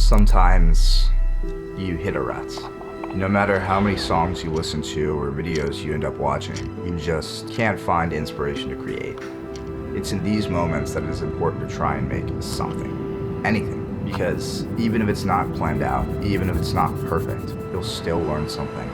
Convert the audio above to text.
Sometimes you hit a rut. No matter how many songs you listen to or videos you end up watching, you just can't find inspiration to create. It's in these moments that it is important to try and make something, anything, because even if it's not planned out, even if it's not perfect, you'll still learn something